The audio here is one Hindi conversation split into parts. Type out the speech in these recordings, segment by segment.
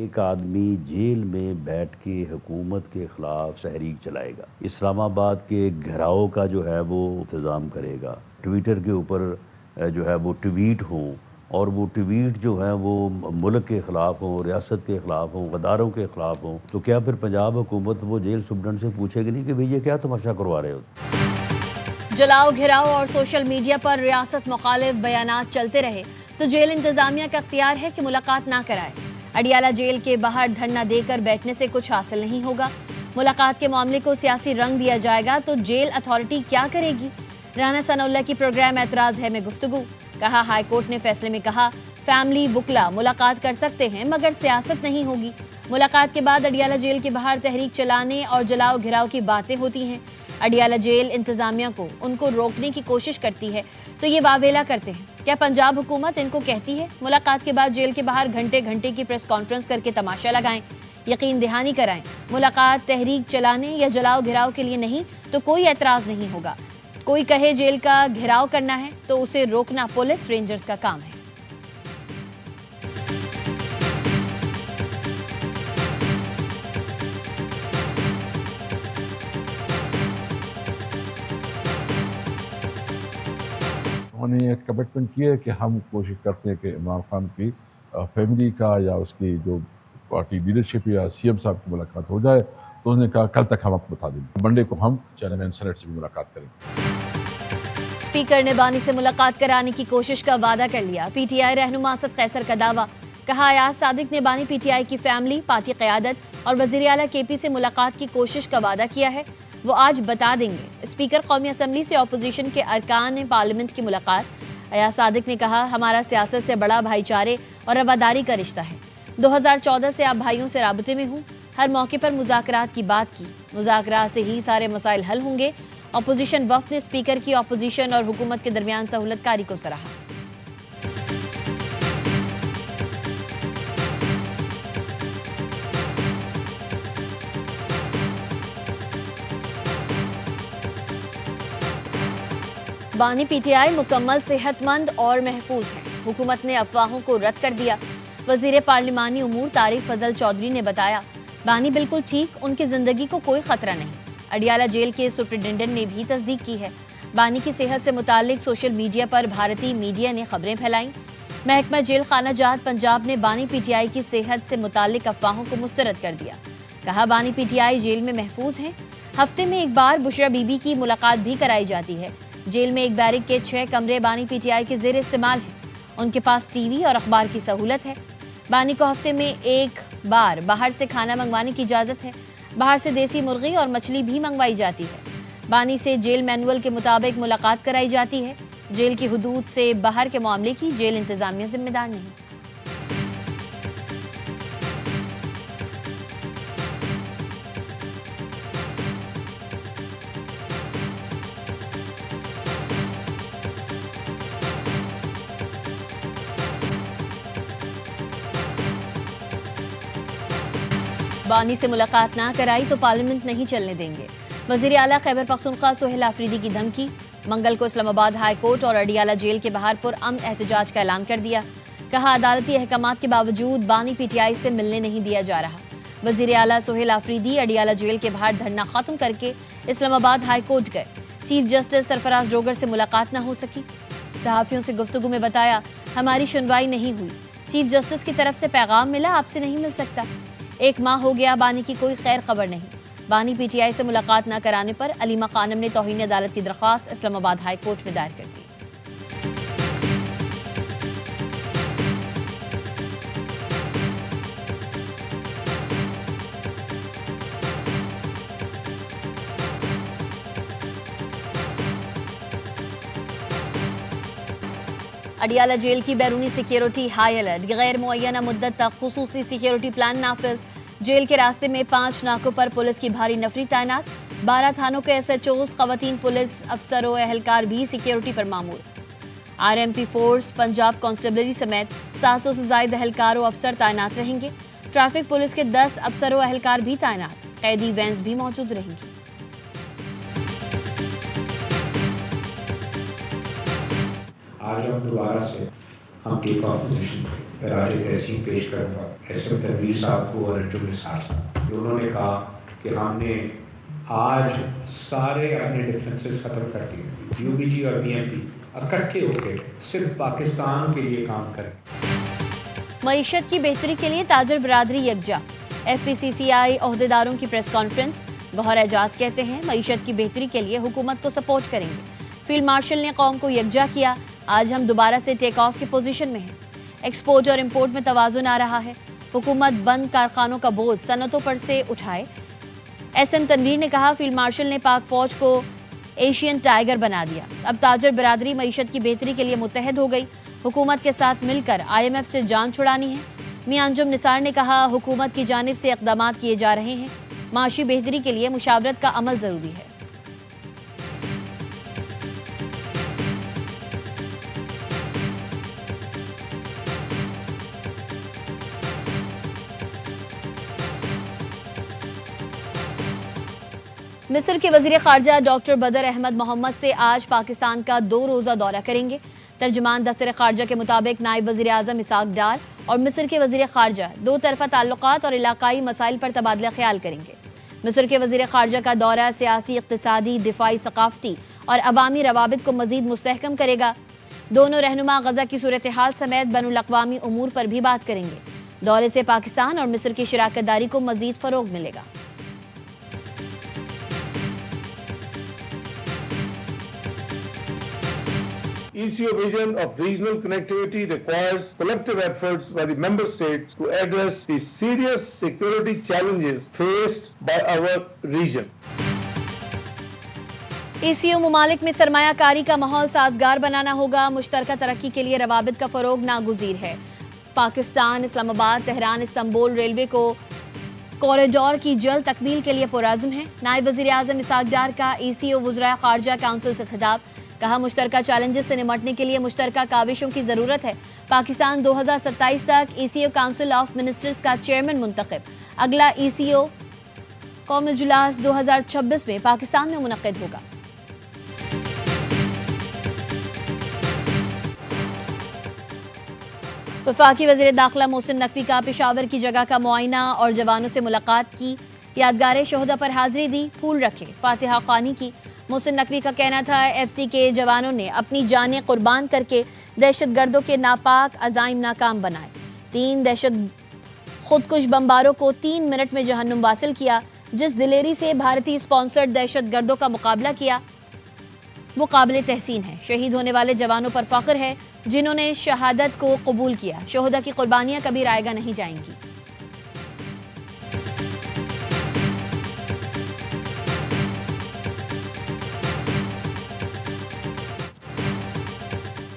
एक आदमी जेल में बैठ के हुकूमत के ख़िलाफ़ तहरीक चलाएगा, इस्लामाबाद के घेराव का जो है वो इंतज़ाम करेगा, ट्विटर के ऊपर जो है वो ट्वीट हों और वो ट्वीट जो है वो मुल्क के ख़िलाफ़ हों, रियासत के ख़िलाफ़ हों, गद्दारों के ख़िलाफ़ हों, तो क्या फिर पंजाब हुकूमत वो जेल सुप्रीडेंट से पूछेगी नहीं कि भैया क्या तमाशा करवा रहे हो? जलाओ घिराओ और सोशल मीडिया पर रियासत मुखालिफ बयानात चलते रहे तो जेल इंतजामिया का इख्तियार है कि मुलाकात ना कराए। अडियाला जेल के बाहर धरना देकर बैठने से कुछ हासिल नहीं होगा। मुलाकात के मामले को सियासी रंग दिया जाएगा तो जेल अथॉरिटी क्या करेगी? राना सनाउल्लाह की प्रोग्राम एतराज है में गुफ्तगू। कहा हाईकोर्ट ने फैसले में कहा फैमिली बुकला मुलाकात कर सकते हैं मगर सियासत नहीं होगी। मुलाकात के बाद अडियाला जेल के बाहर तहरीक चलाने और जलाओ घिराव की बातें होती हैं। अडियाला जेल इंतजामिया को उनको रोकने की कोशिश करती है तो ये वावेला करते हैं। क्या पंजाब हुकूमत इनको कहती है मुलाकात के बाद जेल के बाहर घंटे घंटे की प्रेस कॉन्फ्रेंस करके तमाशा लगाएं, यकीन दहानी कराएं? मुलाकात तहरीक चलाने या जलाओ घिराव के लिए नहीं तो कोई एतराज नहीं होगा। कोई कहे जेल का घेराव करना है तो उसे रोकना पुलिस रेंजर्स का काम है। उन्होंने एक कमिटमेंट किया है कि हम कोशिश करते हैं कि इमरान खान की फैमिली का या उसकी जो पार्टी लीडरशिप या सीएम साहब की मुलाकात हो जाए, तो उन्होंने कहा कल तक हम आपको बता देंगे। मंडे को हम चेयरमैन सेनेट से भी मुलाकात करेंगे। स्पीकर ने बानी से मुलाकात कराने की कोशिश का वादा कर लिया। पीटीआई रहनुमा असद कैसर का दावा। कहा अयाज सादिक ने बानी पीटीआई की फैमिली, पार्टी क़यादत और वज़ीर आला केपी से मुलाकात की कोशिश का वादा किया है, वो आज बता देंगे। स्पीकर कौमी असम्बली से अपोजिशन के अरकान पार्लियामेंट की मुलाकात। अयाज सादिक ने कहा हमारा सियासत से बड़ा भाईचारे और रवादारी का रिश्ता है। 2014 से आप भाइयों से राबते में हूँ। हर मौके पर मुज़ाकरात की बात की। मुज़ाकरात से ही सारे मसाइल हल होंगे। अपोजिशन वफ्द ने स्पीकर की अपोजिशन और हुकूमत के दरमियान सहूलतकारी को सराहा। बानी पीटीआई मुकम्मल सेहतमंद और महफूज है। हुकूमत ने अफवाहों को रद्द कर दिया। वजीर पार्लिमानी उमूर तारिक फजल चौधरी ने बताया बानी बिल्कुल ठीक, उनकी जिंदगी को कोई खतरा नहीं। अडियाला जेल के सुप्रिटेंडेंट ने भी तस्दीक की है। बानी की सेहत से मुतालिक सोशल मीडिया पर भारतीय मीडिया ने खबरें फैलाई। महकमा जेल खाना जात पंजाब ने बानी पीटीआई की सेहत से मुतालिक अफवाहों को मुस्तरद कर दिया। कहा बानी पीटीआई जेल में महफूज हैं। हफ्ते में एक बार बुशरा बीबी की मुलाकात भी कराई जाती है। जेल में एक बैरिक के 6 कमरे बानी पीटीआई के जेर इस्तेमाल हैं। उनके पास टीवी और अखबार की सहूलत है। बानी को हफ्ते में एक बार बाहर से खाना मंगवाने की इजाज़त है। बाहर से देसी मुर्गी और मछली भी मंगवाई जाती है। बानी से जेल मैनुअल के मुताबिक मुलाकात कराई जाती है। जेल की हुदूद से बाहर के मामले की जेल इंतजामिया जिम्मेदार नहीं। बानी से मुलाकात ना कराई तो पार्लियामेंट नहीं चलने देंगे। वजीर आला खैबर पख्तूनख्वा सोहेल आफरीदी की धमकी। मंगल को इस्लामाबाद हाई कोर्ट और अडियाला जेल के बाहर पुरअमन एहतजाज का ऐलान कर दिया। कहा अदालती अहकामात के बावजूद बानी पीटीआई से मिलने नहीं दिया जा रहा। वजीर आला सोहेल आफरीदी अडियाला जेल के बाहर धरना खत्म करके इस्लामाबाद हाई कोर्ट गए। चीफ जस्टिस सरफराज डोगर से मुलाकात न हो सकी। सहाफियों से गुफ्तगू में बताया हमारी सुनवाई नहीं हुई। चीफ जस्टिस की तरफ से पैगाम मिला आपसे नहीं मिल सकता। 1 माह हो गया बानी की कोई खैर खबर नहीं। बानी पीटीआई से मुलाकात न कराने पर अलीमा खानम ने तौहीन अदालत की दरख्वास्त इस्लामाबाद हाई कोर्ट में दायर कर दी। अडियाला जेल की बैरूनी सिक्योरिटी हाई अलर्ट। गैर मुअय्यना मुद्दत तक खुसूसी सिक्योरिटी प्लान नाफिज। जेल के रास्ते में 5 नाकों पर पुलिस की भारी नफरी तैनात। 12 थानों के SHOs, खवातीन पुलिस अफसरों एहलकार भी सिक्योरिटी पर मामूर। RMP फोर्स, पंजाब कांस्टेबलरी समेत 700 से ज्यादा एहलकार और अफसर तैनात रहेंगे। ट्रैफिक पुलिस के 10 अफसरों एहलकार भी तैनात। कैदी वैन्स भी मौजूद रहेंगी। आज हम दोबारा से हम टेक ऑफ पोजीशन फिर आज तहसीन पेश करूँगा एसएम तनवीर साहब को और अंजुम निसार साहब। उन्होंने कहा कि हमने आज सारे अपने डिफरेंसेस ख़त्म कर दिए, यूबी जी और बीएमपी इकट्ठे होकर सिर्फ पाकिस्तान के लिए काम करें। मईशत की बेहतरी के लिए ताजर बरादरी यकजा। FPCCI ओहदेदारों की प्रेस कॉन्फ्रेंस। गौहर एजाज कहते हैं मईशत की बेहतरी के लिए हुकूमत को सपोर्ट करेंगे। फील्ड मार्शल ने कौम को यकजा किया। आज हम दोबारा से टेक ऑफ की पोजीशन में हैं। एक्सपोर्ट और इंपोर्ट में तवाजुन आ रहा है। हुकूमत बंद कारखानों का बोझ सनतों पर से उठाए। SM तनवीर ने कहा फील्ड मार्शल ने पाक फौज को एशियन टाइगर बना दिया। अब ताजर बरादरी मईशत की बेहतरी के लिए मुत्तहद हो गई। हुकूमत के साथ मिलकर IMF से जान छुड़ानी है। मियां अंजुम निसार ने कहा हुकूमत की जानिब से इक़दामात किए जा रहे हैं। माशी बेहतरी के लिए मुशावरत का अमल जरूरी है। मिस्र के वजीर खारजा डॉक्टर बदर अहमद मोहम्मद से आज पाकिस्तान का 2 रोज़ा दौरा करेंगे। तर्जुमान दफ्तर खारजा के मुताबिक नायब वजीर आज़म इसाक डार और मिस्र के वजीर खारजा 2 तरफ़ा ताल्लुकात और इलाकाई मसाइल पर तबादला ख्याल करेंगे। मिस्र के वजीर खारजा का दौरा सियासी, इक़्तिसादी, दिफाई, सकाफ़ती और अवामी रवाबित को मज़ीद मुस्तहकम करेगा। दोनों रहनुमा गज़ा की सूरत हाल समेत बैनुल-अक़वामी उमूर पर भी बात करेंगे। दौरे से पाकिस्तान और मिस्र की शराकतदारी को मज़ीद फ़रोग़ मिलेगा। ECO vision of regional connectivity requires collective efforts by the member states to address the serious security challenges faced by our region. ECO मुमालिक में सरमायाकारी का माहौल साजगार बनाना होगा। मुश्तरका तरक्की के लिए रवाबित का फ़रोग नागुज़ीर है। Pakistan Islamabad, Tehran, Istanbul railway को कॉरिडोर की जल्द तकमील के लिए पुरज़्म है। नायब वज़ीर आज़म इसाक डार का ECO वज़राए ख़ारजा काउंसिल से खिताब। कहा मुश्तरका चैलेंजेस से निमटने के लिए मुश्तरका काविशों की ज़रूरत है। पाकिस्तान 2027 तक ECO काउंसिल ऑफ मिनिस्टर्स का चेयरमैन मुंतखब। अगला ECO कौमी इजलास 2026 में पाकिस्तान में मुनक़्क़िद होगा। वफाकी वज़ीर दाखिला मोहसिन नकवी का पेशावर की जगह का मुआयना और जवानों से मुलाकात की। यादगार शोहदा पर हाजिरी दी, फूल रखे, फातिहा ख़्वानी की। मोहसिन नकवी का कहना था FC के जवानों ने अपनी जानें कुर्बान करके दहशतगर्दों के नापाक अज़ाइम नाकाम बनाए। 3 दहशत खुदकुश बमबारों को 3 मिनट में जहन्नुम वासिल किया। जिस दिलेरी से भारतीय स्पॉन्सर्ड दहशतगर्दों का मुकाबला किया वो काबिल तहसीन है। शहीद होने वाले जवानों पर फ़ख्र है जिन्होंने शहादत को कबूल किया। शोहदा की कुर्बानियाँ कभी रायगा नहीं जाएंगी।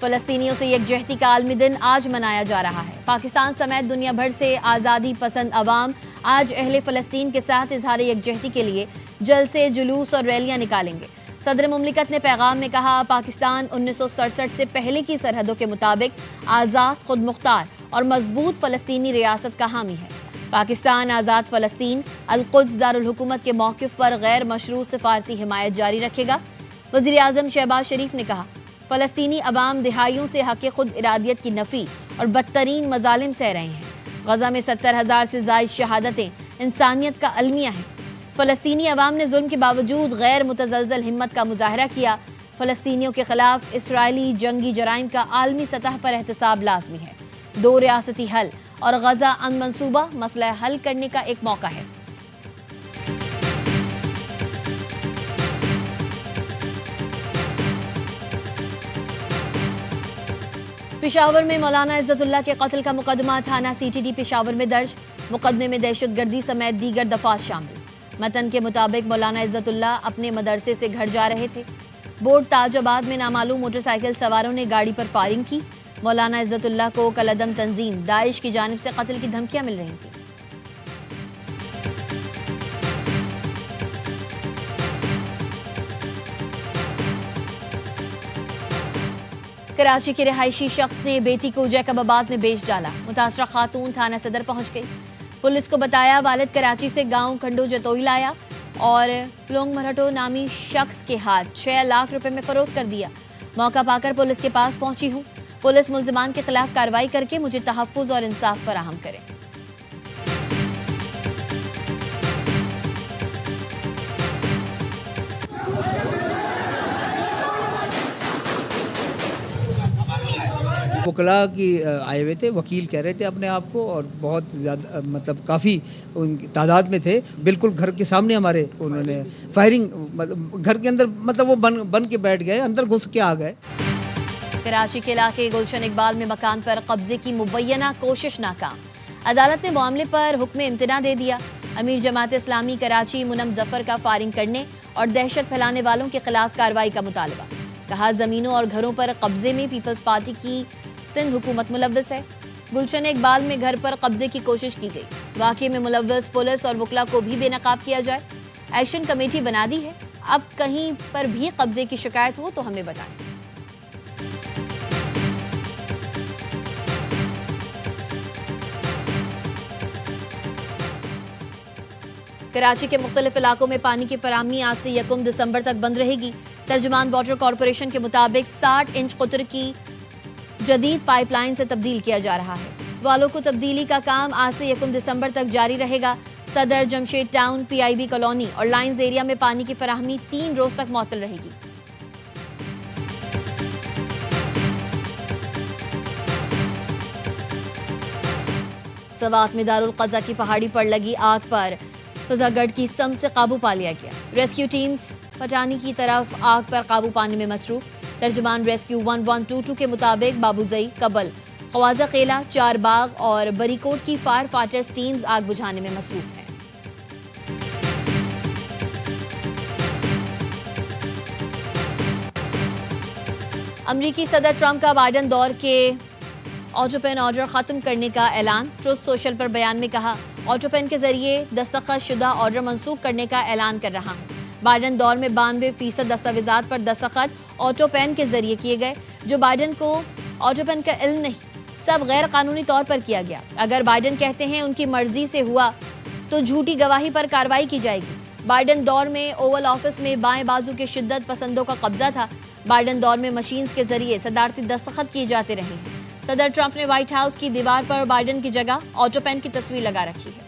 फ़लस्तीनियों से यकजहती का आलमी दिन आज मनाया जा रहा है। पाकिस्तान समेत दुनिया भर से आज़ादी पसंद अवाम आज अहले फ़लस्तीन के साथ इजहार यकजहती के लिए जलसे, जुलूस और रैलियां निकालेंगे। सदर मुमलिकत ने पैगाम में कहा पाकिस्तान 1967 से पहले की सरहदों के मुताबिक आज़ाद, खुद मुख्तार और मजबूत फ़लस्तीनी रियासत का हामी है। पाकिस्तान आज़ाद फ़लस्तीन अल-कुद्स दारुल हुकूमत के मौक़िफ़ पर गैर मशरूत सिफारती हिमायत जारी रखेगा। वज़ीर आज़म शहबाज शरीफ ने कहा फ़लस्तीनी अवाम दिहाइयों से हक़ खुद इरादियत की नफ़ी और बदतरीन मज़ालिम सह रहे हैं। गज़ा में 70,000 से ज़ायद शहादतें इंसानियत का अलमिया हैं। फ़लस्तीनी अवाम ने जुल्म के बावजूद गैर मुतज़लज़ल हिम्मत का मुजाहरा किया। फ़लस्तीनियों के खिलाफ इसराइली जंगी जराइम का आलमी सतह पर एहतसाब लाजमी है। 2 रियासती हल और गज़ा अमन मंसूबा मसला हल करने का एक मौका है। पेशावर में मौलाना इज़्ज़तुल्लाह के कत्ल का मुकदमा थाना CTD पेशावर में दर्ज। मुकदमे में दहशतगर्दी समेत दीगर दफात शामिल। मतन के मुताबिक मौलाना इज़्ज़तुल्लाह अपने मदरसे से घर जा रहे थे। बोर्ड ताजाबाद में नामालूम मोटरसाइकिल सवारों ने गाड़ी पर फायरिंग की। मौलाना इज़्ज़तुल्लाह को कलअदम तंजीम दाइश की जानिब से कत्ल की धमकियां मिल रही थी। कराची के रिहायशी शख्स ने बेटी को जैकबाबाद में बेच डाला। मुतासरा खातून थाना सदर पहुंच गई। पुलिस को बताया वालिद कराची से गांव खंडो जतोई लाया और लोंग मरहटो नामी शख्स के हाथ 6 लाख रुपए में फरोख्त कर दिया। मौका पाकर पुलिस के पास पहुंची हूँ। पुलिस मुल्जिमान के खिलाफ कार्रवाई करके मुझे तहफ्फुज और इंसाफ फराहम करे। वकला की आए हुए थे, वकील कह रहे थे अपने आप को, और बहुत ज़्यादा मतलब काफ़ी उनकी तादाद में थे। बिल्कुल घर के सामने हमारे उन्होंने फायरिंग, मतलब घर के अंदर, मतलब वो बन के बैठ गए, अंदर घुस के आ गए। कराची के इलाके गुलशन इकबाल में मकान पर कब्जे की मुबैना कोशिश नाकाम। अदालत ने मामले पर हुक्म इम्तना दे दिया। अमीर जमात इस्लामी कराची मुनम जफर का फायरिंग करने और दहशत फैलाने वालों के खिलाफ कार्रवाई का मुतालबा। कहा, जमीनों और घरों पर कब्जे में पीपल्स पार्टी की सिंध हुकूमत मुलव्वस है। गुलशन इकबाल में घर पर कब्जे की कोशिश की गई। वाकये में मुलव्वस पुलिस और वकला को भी बेनकाब किया जाए। एक्शन कमेटी बना दी है। अब कहीं पर भी कब्जे की शिकायत हो तो हमें बताएं। कराची के मुख्तलिफ इलाकों में पानी की फराहमी आज से 1 दिसंबर तक बंद रहेगी। तर्जुमान वाटर कॉरपोरेशन के मुताबिक 60 इंच कुतर की जदीद पाइपलाइन से तब्दील किया जा रहा है। वालों को तब्दीली का काम आज से 1 दिसंबर तक जारी रहेगा। सदर, जमशेद टाउन, PIB कॉलोनी और लाइंस एरिया में पानी की फराहमी 3 रोज तक मुअत्तल रहेगी। सवात में दारुल क़ज़ा की पहाड़ी पर लगी आग पर फजागढ़ की सम से काबू पा लिया गया। रेस्क्यू टीम्स पटानी की तरफ आग पर काबू पाने में मसरूफ। तर्जुमान रेस्क्यू 1122 के मुताबिक बाबूजई, कबल, ख्वाजा खेला, चार बाग और बरीकोट की फायर फाइटर्स टीम्स आग बुझाने में मसरूफ हैं। अमरीकी सदर ट्रंप का बाइडन दौर के ऑटोपेन ऑर्डर खत्म करने का ऐलान। ट्रुथ सोशल पर बयान में कहा, ऑटोपेन के जरिए दस्तखत शुदा ऑर्डर मंसूख करने का ऐलान कर रहा हूँ। बाइडन दौर में 92% दस्तावेजात पर दस्तखत ऑटोपेन के जरिए किए गए। जो बाइडन को ऑटोपेन का इल्म नहीं, सब गैर कानूनी तौर पर किया गया। अगर बाइडन कहते हैं उनकी मर्जी से हुआ तो झूठी गवाही पर कार्रवाई की जाएगी। बाइडन दौर में ओवल ऑफिस में बाएं बाजू के शिद्दत पसंदों का कब्जा था। बाइडन दौर में मशीन्स के जरिए सदारती दस्तखत किए जाते रहे हैं। सदर ट्रंप ने व्हाइट हाउस की दीवार पर बाइडन की जगह ऑटोपेन की तस्वीर लगा रखी है।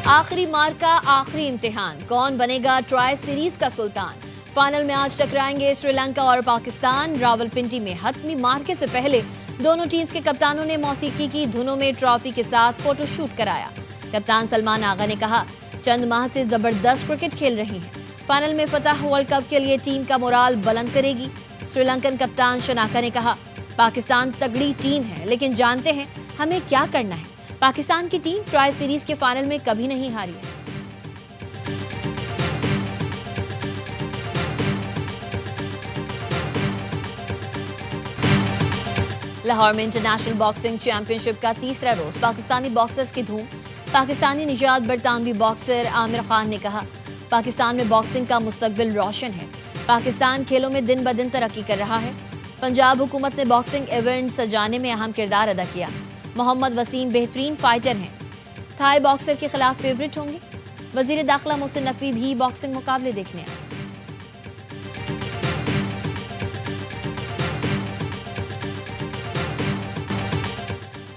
आखिरी मार का आखिरी इम्तिहान, कौन बनेगा ट्राई सीरीज का सुल्तान। फाइनल में आज टकराएंगे श्रीलंका और पाकिस्तान। रावलपिंडी में हतमी मार्के से पहले दोनों टीम्स के कप्तानों ने मौसीकी की धुनों में ट्रॉफी के साथ फोटोशूट कराया। कप्तान सलमान आगा ने कहा, चंद माह से जबरदस्त क्रिकेट खेल रही हैं। फाइनल में फतह वर्ल्ड कप के लिए टीम का मोराल बुलंद करेगी। श्रीलंकन कप्तान शनाका ने कहा, पाकिस्तान तगड़ी टीम है, लेकिन जानते हैं हमें क्या करना है। पाकिस्तान की टीम ट्राई सीरीज के फाइनल में कभी नहीं हारी है। लाहौर में इंटरनेशनल बॉक्सिंग चैंपियनशिप का तीसरा रोज पाकिस्तानी बॉक्सर्स की धूम। पाकिस्तानी निजात बरतानवी बॉक्सर आमिर खान ने कहा, पाकिस्तान में बॉक्सिंग का मुस्तकबिल रोशन है। पाकिस्तान खेलों में दिन ब दिन तरक्की कर रहा है। पंजाब हुकूमत ने बॉक्सिंग इवेंट सजाने में अहम किरदार अदा किया। मोहम्मद वसीम बेहतरीन फाइटर हैं, थाई बॉक्सर के खिलाफ फेवरेट होंगे। वजीर दाखिला मोहसिन नकवी भी बॉक्सिंग मुकाबले देखने आए।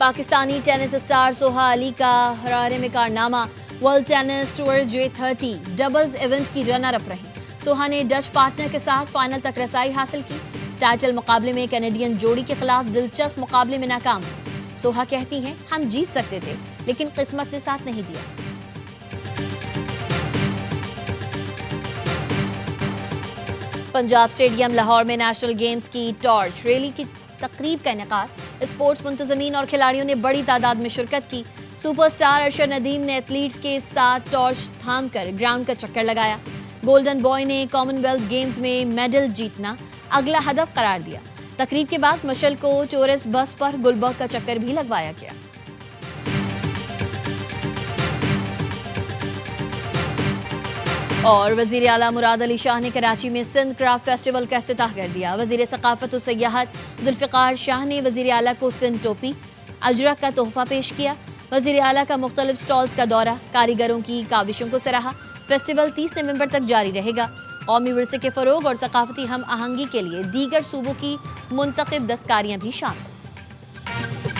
पाकिस्तानी टेनिस स्टार सोहा अली का हरारे में कारनामा। World tennis tour J30 doubles event की रनर अप रही। सोहा ने डच पार्टनर के साथ फाइनल तक रसाई हासिल की। टाइटल मुकाबले में कैनेडियन जोड़ी के खिलाफ दिलचस्प मुकाबले में नाकाम हुई। सोहा कहती हैं, हम जीत सकते थे, लेकिन किस्मत ने साथ नहीं दिया। पंजाब स्टेडियम लाहौर में नेशनल गेम्स की टॉर्च रैली की तकरीब का इनेकाद। स्पोर्ट्स मुंतजमीन और खिलाड़ियों ने बड़ी तादाद में शिरकत की। सुपरस्टार अरशद नदीम ने एथलीट्स के साथ टॉर्च थामकर ग्राउंड का चक्कर लगाया। गोल्डन बॉय ने कॉमनवेल्थ गेम्स में मेडल जीतना अगला हदफ करार दिया। तकरीब के बाद मशल को टूरिस्ट बस पर गुलबर्ग का चक्कर भी लगवाया गया। और वजीर आला मुराद अली शाह ने कराची में सिंध क्राफ्ट फेस्टिवल का इफ्तिताह कर दिया। वजीर सकाफत और सयाहत जुल्फिकार शाह ने वजीर आला को सिंध टोपी अजरक का तोहफा पेश किया। वज़ीर आला का मुख्तलिफ स्टॉल्स का दौरा, कारीगरों की काविशों को सराहा। फेस्टिवल 30 नवंबर तक जारी रहेगा। कौमी विरसे के फरोग और सकाफती हम आहंगी के लिए दीगर सूबों की मुंतखब दस्तकारियां भी शामिल।